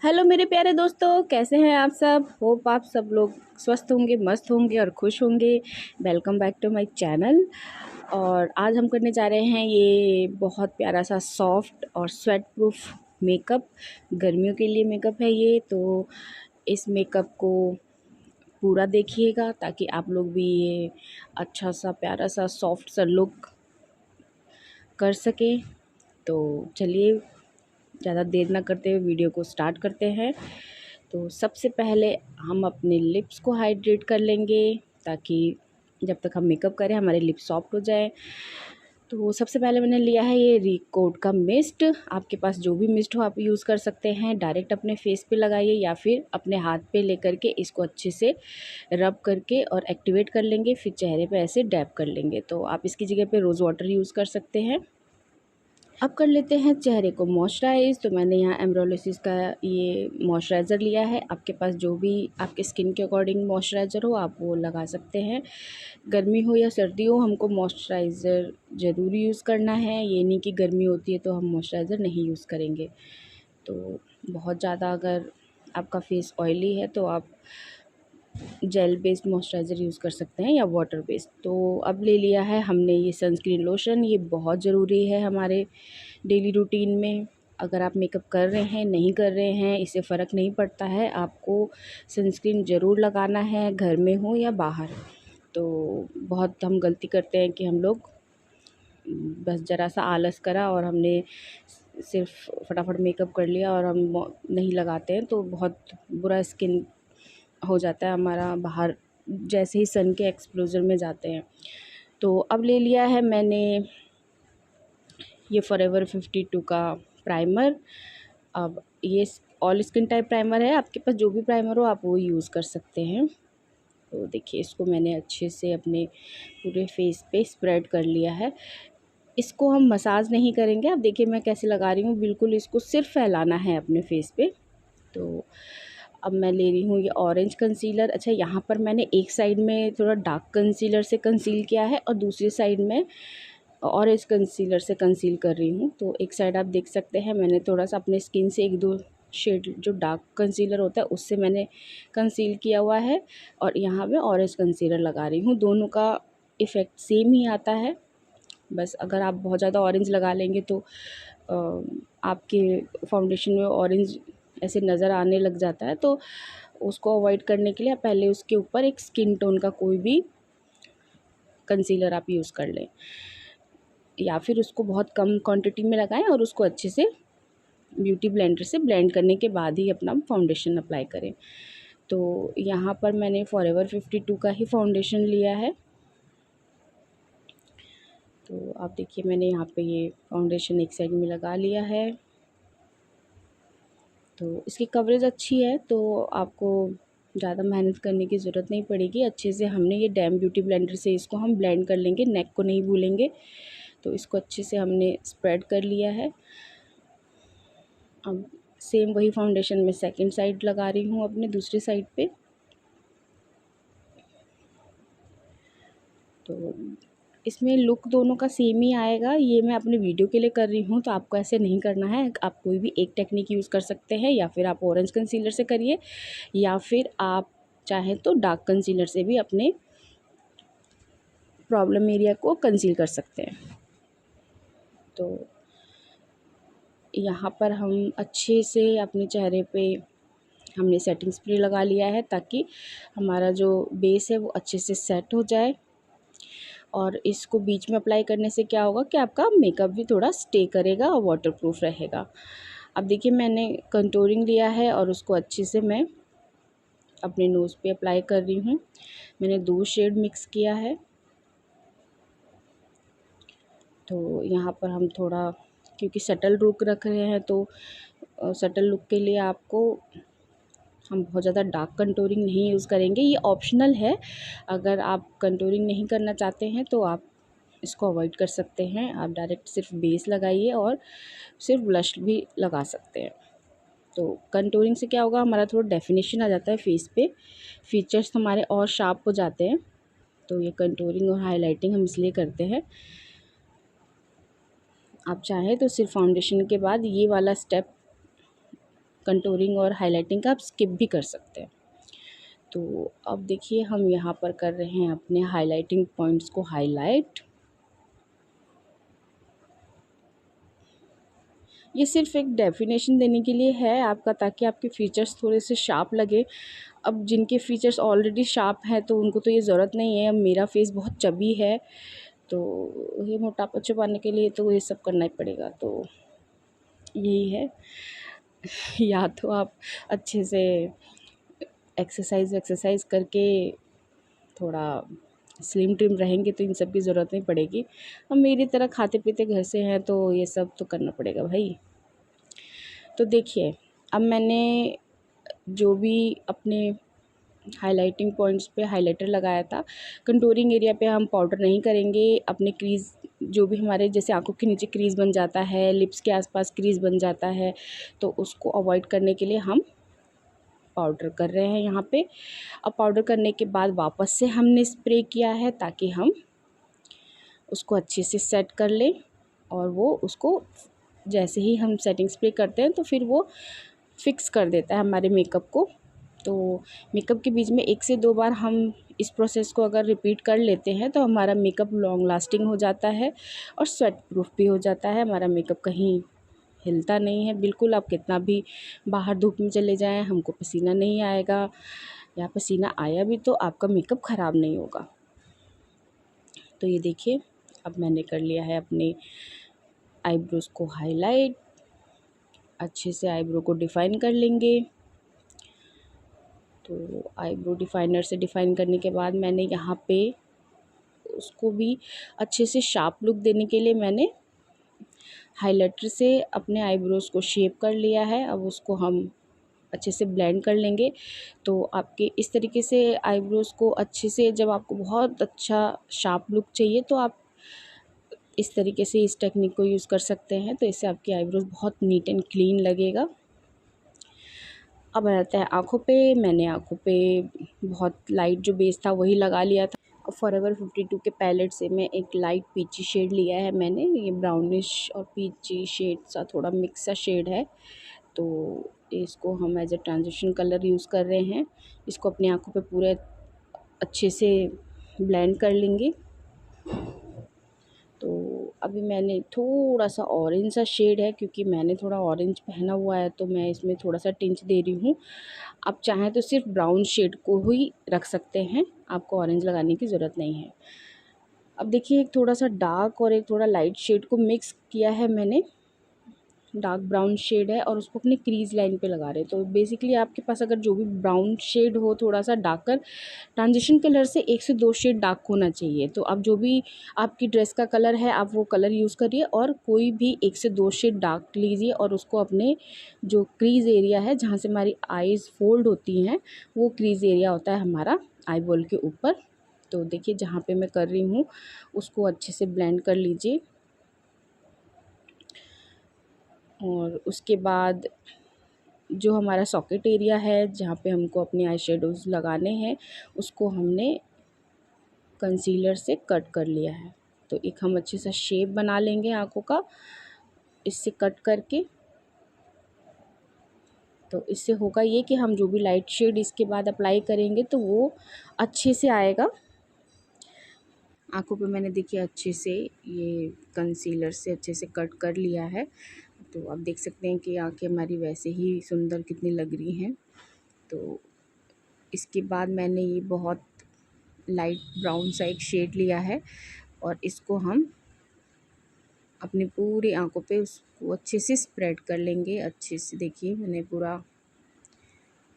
Hello मेरे प्यारे दोस्तों, कैसे हैं आप सब। होप आप सब लोग स्वस्थ होंगे, मस्त होंगे और खुश होंगे। Welcome back to my channel. और आज हम करने जा रहे हैं ये बहुत प्यारा सा सॉफ्ट और स्वेट प्रूफ मेकअप। गर्मियों के लिए मेकअप है ये, तो इस मेकअप को पूरा देखिएगा ताकि आप लोग भी ये अच्छा सा प्यारा सा सॉफ्ट सा लुक कर सकें। तो चलिए ज़्यादा देर ना करते हुए वीडियो को स्टार्ट करते हैं। तो सबसे पहले हम अपने लिप्स को हाइड्रेट कर लेंगे ताकि जब तक हम मेकअप करें हमारे लिप्स सॉफ्ट हो जाए। तो सबसे पहले मैंने लिया है ये रिकोड का मिस्ट। आपके पास जो भी मिस्ट हो आप यूज़ कर सकते हैं। डायरेक्ट अपने फेस पे लगाइए या फिर अपने हाथ पे लेकर के इसको अच्छे से रब करके और एक्टिवेट कर लेंगे, फिर चेहरे पे ऐसे डैब कर लेंगे। तो आप इसकी जगह पे रोज़ वाटर यूज़ कर सकते हैं। अब कर लेते हैं चेहरे को मॉइस्चराइज़। तो मैंने यहाँ एम्ब्रोलिसिस का ये मॉइस्चराइज़र लिया है। आपके पास जो भी आपके स्किन के अकॉर्डिंग मॉइस्चराइज़र हो आप वो लगा सकते हैं। गर्मी हो या सर्दी हो हमको मॉइस्चराइज़र ज़रूर यूज़ करना है। ये नहीं कि गर्मी होती है तो हम मॉइस्चराइज़र नहीं यूज़ करेंगे। तो बहुत ज़्यादा अगर आपका फेस ऑयली है तो आप जेल बेस्ड मॉइस्चराइज़र यूज़ कर सकते हैं या वाटर बेस्ड। तो अब ले लिया है हमने ये सनस्क्रीन लोशन। ये बहुत ज़रूरी है हमारे डेली रूटीन में। अगर आप मेकअप कर रहे हैं नहीं कर रहे हैं इससे फ़र्क नहीं पड़ता है, आपको सनस्क्रीन ज़रूर लगाना है, घर में हो या बाहर। तो बहुत हम गलती करते हैं कि हम लोग बस ज़रा सा आलस करा और हमने सिर्फ फटाफट मेकअप कर लिया और हम नहीं लगाते हैं, तो बहुत बुरा स्किन हो जाता है हमारा बाहर जैसे ही सन के एक्सपोज़र में जाते हैं। तो अब ले लिया है मैंने ये फॉरएवर 52 का प्राइमर। अब ये ऑल स्किन टाइप प्राइमर है, आपके पास जो भी प्राइमर हो आप वो यूज़ कर सकते हैं। तो देखिए इसको मैंने अच्छे से अपने पूरे फेस पे स्प्रेड कर लिया है। इसको हम मसाज नहीं करेंगे। अब देखिए मैं कैसे लगा रही हूँ, बिल्कुल इसको सिर्फ फैलाना है अपने फेस पे। तो अब मैं ले रही हूँ ये ऑरेंज कंसीलर। अच्छा, यहाँ पर मैंने एक साइड में थोड़ा डार्क कंसीलर से कंसील किया है और दूसरी साइड में ऑरेंज कंसीलर से कंसील कर रही हूँ। तो एक साइड आप देख सकते हैं मैंने थोड़ा सा अपने स्किन से एक दो शेड जो डार्क कंसीलर होता है उससे मैंने कंसील किया हुआ है और यहाँ मैं ऑरेंज कंसीलर लगा रही हूँ। दोनों का इफ़ेक्ट सेम ही आता है। बस अगर आप बहुत ज़्यादा ऑरेंज लगा लेंगे तो आपके फाउंडेशन में ऑरेंज ऐसे नज़र आने लग जाता है। तो उसको अवॉइड करने के लिए आप पहले उसके ऊपर एक स्किन टोन का कोई भी कंसीलर आप यूज़ कर लें या फिर उसको बहुत कम क्वांटिटी में लगाएं और उसको अच्छे से ब्यूटी ब्लेंडर से ब्लेंड करने के बाद ही अपना फाउंडेशन अप्लाई करें। तो यहाँ पर मैंने फॉरएवर 52 का ही फाउंडेशन लिया है। तो आप देखिए मैंने यहाँ पे ये फाउंडेशन एक साइड में लगा लिया है। तो इसकी कवरेज अच्छी है तो आपको ज़्यादा मेहनत करने की ज़रूरत नहीं पड़ेगी। अच्छे से हमने ये डैम ब्यूटी ब्लेंडर से इसको हम ब्लेंड कर लेंगे, नेक को नहीं भूलेंगे। तो इसको अच्छे से हमने स्प्रेड कर लिया है। अब सेम वही फाउंडेशन मैं सेकंड साइड लगा रही हूँ अपने दूसरी साइड पे। तो इसमें लुक दोनों का सेम ही आएगा। ये मैं अपने वीडियो के लिए कर रही हूँ तो आपको ऐसे नहीं करना है। आप कोई भी एक टेक्निक यूज़ कर सकते हैं या फिर आप ऑरेंज कंसीलर से करिए या फिर आप चाहें तो डार्क कंसीलर से भी अपने प्रॉब्लम एरिया को कंसील कर सकते हैं। तो यहाँ पर हम अच्छे से अपने चेहरे पे हमने सेटिंग स्प्रे लगा लिया है ताकि हमारा जो बेस है वो अच्छे से सेट हो जाए। और इसको बीच में अप्लाई करने से क्या होगा कि आपका मेकअप भी थोड़ा स्टे करेगा और वाटरप्रूफ रहेगा। अब देखिए मैंने कंटूरिंग लिया है और उसको अच्छे से मैं अपने नोज़ पे अप्लाई कर रही हूँ। मैंने 2 शेड मिक्स किया है। तो यहाँ पर हम थोड़ा क्योंकि सटल लुक रख रहे हैं तो सटल लुक के लिए आपको हम बहुत ज़्यादा डार्क कंटूरिंग नहीं यूज़ करेंगे। ये ऑप्शनल है, अगर आप कंटूरिंग नहीं करना चाहते हैं तो आप इसको अवॉइड कर सकते हैं। आप डायरेक्ट सिर्फ बेस लगाइए और सिर्फ ब्लश भी लगा सकते हैं। तो कंटूरिंग से क्या होगा, हमारा थोड़ा डेफिनेशन आ जाता है फेस पे, फीचर्स हमारे और शार्प हो जाते हैं। तो ये कंटूरिंग और हाइलाइटिंग हम इसलिए करते हैं। आप चाहें तो सिर्फ फाउंडेशन के बाद ये वाला स्टेप कंटूरिंग और हाइलाइटिंग का आप स्किप भी कर सकते हैं। तो अब देखिए हम यहाँ पर कर रहे हैं अपने हाइलाइटिंग पॉइंट्स को हाईलाइट। ये सिर्फ एक डेफिनेशन देने के लिए है आपका, ताकि आपके फीचर्स थोड़े से शार्प लगे। अब जिनके फीचर्स ऑलरेडी शार्प हैं तो उनको तो ये ज़रूरत नहीं है। अब मेरा फेस बहुत चबी है, तो ये मोटापा छुपाने के लिए तो ये सब करना ही पड़ेगा। तो यही है या तो आप अच्छे से एक्सरसाइज करके थोड़ा स्लिम ट्रिम रहेंगे तो इन सब की ज़रूरत नहीं पड़ेगी। अब मेरी तरह खाते पीते घर से हैं तो ये सब तो करना पड़ेगा भाई। तो देखिए अब मैंने जो भी अपने हाइलाइटिंग पॉइंट्स पे हाइलाइटर लगाया था, कंटूरिंग एरिया पे हम पाउडर नहीं करेंगे। अपने क्रीज़ जो भी हमारे जैसे आंखों के नीचे क्रीज़ बन जाता है, लिप्स के आसपास क्रीज़ बन जाता है, तो उसको अवॉइड करने के लिए हम पाउडर कर रहे हैं यहाँ पे। अब पाउडर करने के बाद वापस से हमने स्प्रे किया है ताकि हम उसको अच्छे से सेट कर लें, और वो उसको जैसे ही हम सेटिंग स्प्रे करते हैं तो फिर वो फिक्स कर देता है हमारे मेकअप को। तो मेकअप के बीच में 1 से 2 बार हम इस प्रोसेस को अगर रिपीट कर लेते हैं तो हमारा मेकअप लॉन्ग लास्टिंग हो जाता है और स्वेट प्रूफ भी हो जाता है। हमारा मेकअप कहीं हिलता नहीं है बिल्कुल। आप कितना भी बाहर धूप में चले जाएं, हमको पसीना नहीं आएगा, या पसीना आया भी तो आपका मेकअप ख़राब नहीं होगा। तो ये देखिए अब मैंने कर लिया है अपने आईब्रोज़ को हाईलाइट। अच्छे से आईब्रो को डिफ़ाइन कर लेंगे। तो आईब्रो डिफ़ाइनर से डिफ़ाइन करने के बाद मैंने यहाँ पे उसको भी अच्छे से शार्प लुक देने के लिए मैंने हाइलाइटर से अपने आईब्रोज़ को शेप कर लिया है। अब उसको हम अच्छे से ब्लेंड कर लेंगे। तो आपके इस तरीके से आईब्रोज़ को अच्छे से, जब आपको बहुत अच्छा शार्प लुक चाहिए तो आप इस तरीके से इस टेक्निक को यूज़ कर सकते हैं। तो इससे आपकी आईब्रोज़ बहुत नीट एंड क्लीन लगेगा। अब आता है आँखों पे। मैंने आँखों पे बहुत लाइट जो बेस था वही लगा लिया था। और फॉरएवर 52 के पैलेट से मैं एक लाइट पीची शेड लिया है मैंने। ये ब्राउनिश और पीची शेड सा थोड़ा मिक्स सा शेड है। तो इसको हम as a transition colour use कर रहे हैं। इसको अपनी आँखों पे पूरे अच्छे से ब्लेंड कर लेंगे। तो अभी मैंने थोड़ा सा ऑरेंज सा शेड है, क्योंकि मैंने थोड़ा ऑरेंज पहना हुआ है तो मैं इसमें थोड़ा सा टिंच दे रही हूँ। आप चाहें तो सिर्फ ब्राउन शेड को ही रख सकते हैं, आपको ऑरेंज लगाने की ज़रूरत नहीं है। अब देखिए एक थोड़ा सा डार्क और एक थोड़ा लाइट शेड को मिक्स किया है मैंने। डार्क ब्राउन शेड है और उसको अपने क्रीज़ लाइन पे लगा रहे हैं। तो बेसिकली आपके पास अगर जो भी ब्राउन शेड हो थोड़ा सा डार्कर, ट्रांजिशन कलर से 1 से 2 शेड डार्क होना चाहिए। तो आप जो भी आपकी ड्रेस का कलर है आप वो कलर यूज़ करिए, और कोई भी 1 से 2 शेड डार्क लीजिए और उसको अपने जो क्रीज़ एरिया है जहाँ से हमारी आईज़ फोल्ड होती हैं, वो क्रीज़ एरिया होता है हमारा आई बॉल के ऊपर। तो देखिए जहाँ पे मैं कर रही हूँ उसको अच्छे से ब्लेंड कर लीजिए। और उसके बाद जो हमारा सॉकेट एरिया है जहाँ पे हमको अपने आई शेडोज़ लगाने हैं, उसको हमने कंसीलर से कट कर लिया है। तो एक हम अच्छे सा शेप बना लेंगे आँखों का इससे कट करके। तो इससे होगा ये कि हम जो भी लाइट शेड इसके बाद अप्लाई करेंगे तो वो अच्छे से आएगा। आँखों पे मैंने देखिए अच्छे से ये कंसीलर से अच्छे से कट कर लिया है। तो आप देख सकते हैं कि आँखें हमारी वैसे ही सुंदर कितनी लग रही हैं। तो इसके बाद मैंने ये बहुत लाइट ब्राउन सा एक शेड लिया है और इसको हम अपनी पूरी आँखों पे उसको अच्छे से स्प्रेड कर लेंगे। अच्छे से देखिए मैंने पूरा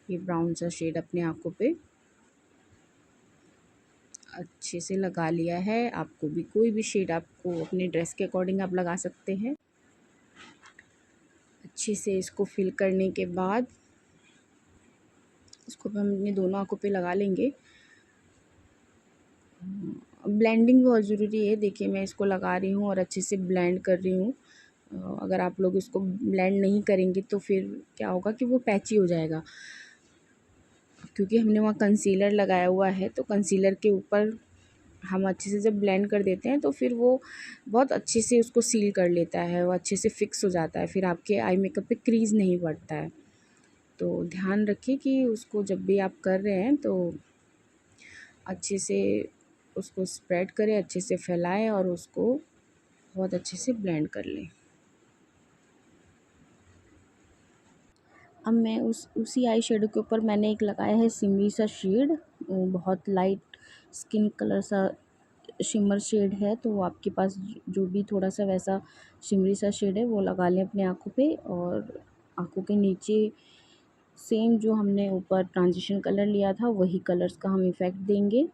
ये ब्राउन सा शेड अपने आँखों पे अच्छे से लगा लिया है। आपको भी कोई भी शेड आपको अपने ड्रेस के अकॉर्डिंग आप लगा सकते हैं। अच्छे से इसको फिल करने के बाद इसको हम अपनी दोनों आँखों पे लगा लेंगे। ब्लेंडिंग बहुत ज़रूरी है। देखिए मैं इसको लगा रही हूँ और अच्छे से ब्लेंड कर रही हूँ। अगर आप लोग इसको ब्लेंड नहीं करेंगे तो फिर क्या होगा कि वो पैची हो जाएगा, क्योंकि हमने वहाँ कंसीलर लगाया हुआ है। तो कंसीलर के ऊपर हम अच्छे से जब ब्लेंड कर देते हैं तो फिर वो बहुत अच्छे से उसको सील कर लेता है, वो अच्छे से फिक्स हो जाता है, फिर आपके आई मेकअप पे क्रीज़ नहीं पड़ता है। तो ध्यान रखिए कि उसको जब भी आप कर रहे हैं तो अच्छे से उसको स्प्रेड करें, अच्छे से फैलाएं और उसको बहुत अच्छे से ब्लेंड कर लें। अब मैं उसी आई शेडो के ऊपर मैंने एक लगाया है सिमरी सा शेड, बहुत लाइट स्किन कलर सा शिमर शेड है। तो आपके पास जो भी थोड़ा सा वैसा शिमरी सा शेड है वो लगा लें अपने आँखों पे, और आँखों के नीचे सेम जो हमने ऊपर ट्रांजिशन कलर लिया था वही कलर्स का हम इफ़ेक्ट देंगे।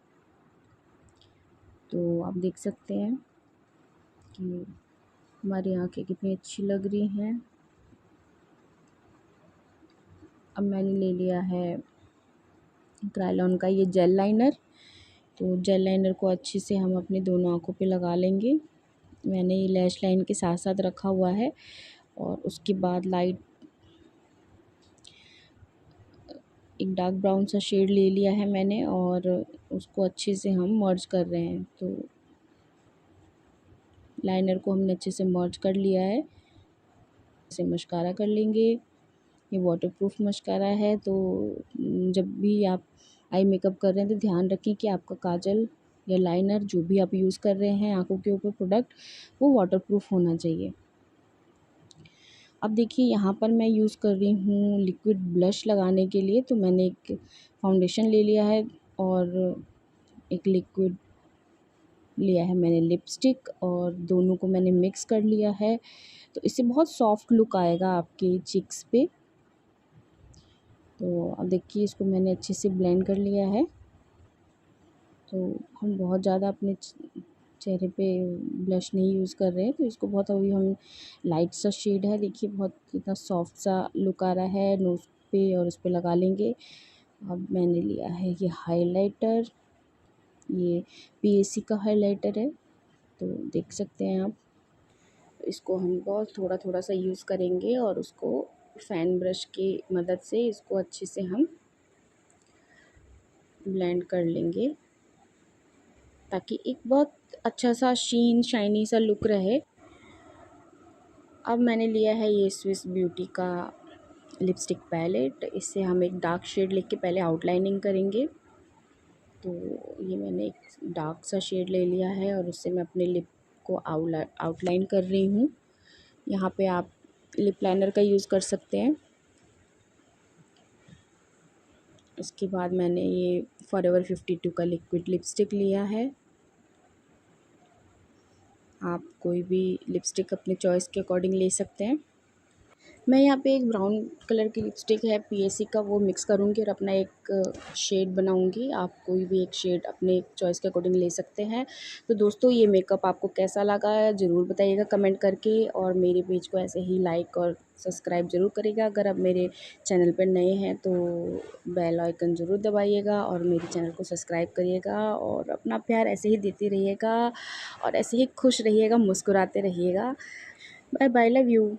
तो आप देख सकते हैं कि हमारी आँखें कितनी अच्छी लग रही हैं। अब मैंने ले लिया है क्रायोलॉन का ये जेल लाइनर। तो जेल लाइनर को अच्छे से हम अपनी दोनों आँखों पे लगा लेंगे। मैंने ये लैश लाइन के साथ साथ रखा हुआ है, और उसके बाद लाइट एक डार्क ब्राउन सा शेड ले लिया है मैंने, और उसको अच्छे से हम मर्ज कर रहे हैं। तो लाइनर को हमने अच्छे से मर्ज कर लिया है। इसे मस्कारा कर लेंगे। ये वाटरप्रूफ मस्कारा है, तो जब भी आप आई मेकअप कर रहे हैं तो ध्यान रखें कि आपका काजल या लाइनर जो भी आप यूज़ कर रहे हैं आँखों के ऊपर प्रोडक्ट, वो वाटरप्रूफ होना चाहिए। अब देखिए यहाँ पर मैं यूज़ कर रही हूँ लिक्विड ब्लश लगाने के लिए। तो मैंने एक फाउंडेशन ले लिया है और एक लिक्विड लिया है मैंने लिपस्टिक, और दोनों को मैंने मिक्स कर लिया है। तो इससे बहुत सॉफ्ट लुक आएगा आपके चिक्स पे। तो अब देखिए इसको मैंने अच्छे से ब्लेंड कर लिया है। तो हम बहुत ज़्यादा अपने चेहरे पे ब्लश नहीं यूज़ कर रहे हैं, तो इसको बहुत अभी हम लाइट सा शेड है, देखिए बहुत कितना सॉफ्ट सा लुक आ रहा है नोज़ पे, और उस पे लगा लेंगे। अब मैंने लिया है ये हाइलाइटर, ये पीएसी का हाइलाइटर है, तो देख सकते हैं आप। इसको हम बहुत थोड़ा थोड़ा सा यूज़ करेंगे और उसको फ़ैन ब्रश की मदद से इसको अच्छे से हम ब्लेंड कर लेंगे, ताकि एक बहुत अच्छा सा शीन शाइनी सा लुक रहे। अब मैंने लिया है ये स्विस ब्यूटी का लिपस्टिक पैलेट। इससे हम एक डार्क शेड लेके पहले आउटलाइनिंग करेंगे। तो ये मैंने एक डार्क सा शेड ले लिया है और उससे मैं अपने लिप को आउटलाइन कर रही हूँ। यहाँ पे आप लिप लाइनर का यूज़ कर सकते हैं। उसके बाद मैंने ये फॉरएवर 52 का लिक्विड लिपस्टिक लिया है। आप कोई भी लिपस्टिक अपने चॉइस के अकॉर्डिंग ले सकते हैं। मैं यहाँ पे एक ब्राउन कलर की लिपस्टिक है पीएसी का, वो मिक्स करूँगी और अपना एक शेड बनाऊँगी। आप कोई भी एक शेड अपने चॉइस के अकॉर्डिंग ले सकते हैं। तो दोस्तों ये मेकअप आपको कैसा लगा है ज़रूर बताइएगा कमेंट करके, और मेरे पेज को ऐसे ही लाइक और सब्सक्राइब ज़रूर करिएगा। अगर आप मेरे चैनल पर नए हैं तो बेल आइकन ज़रूर दबाइएगा और मेरे चैनल को सब्सक्राइब करिएगा, और अपना प्यार ऐसे ही देते रहिएगा और ऐसे ही खुश रहिएगा, मुस्कुराते रहिएगा। Bye bye, love you.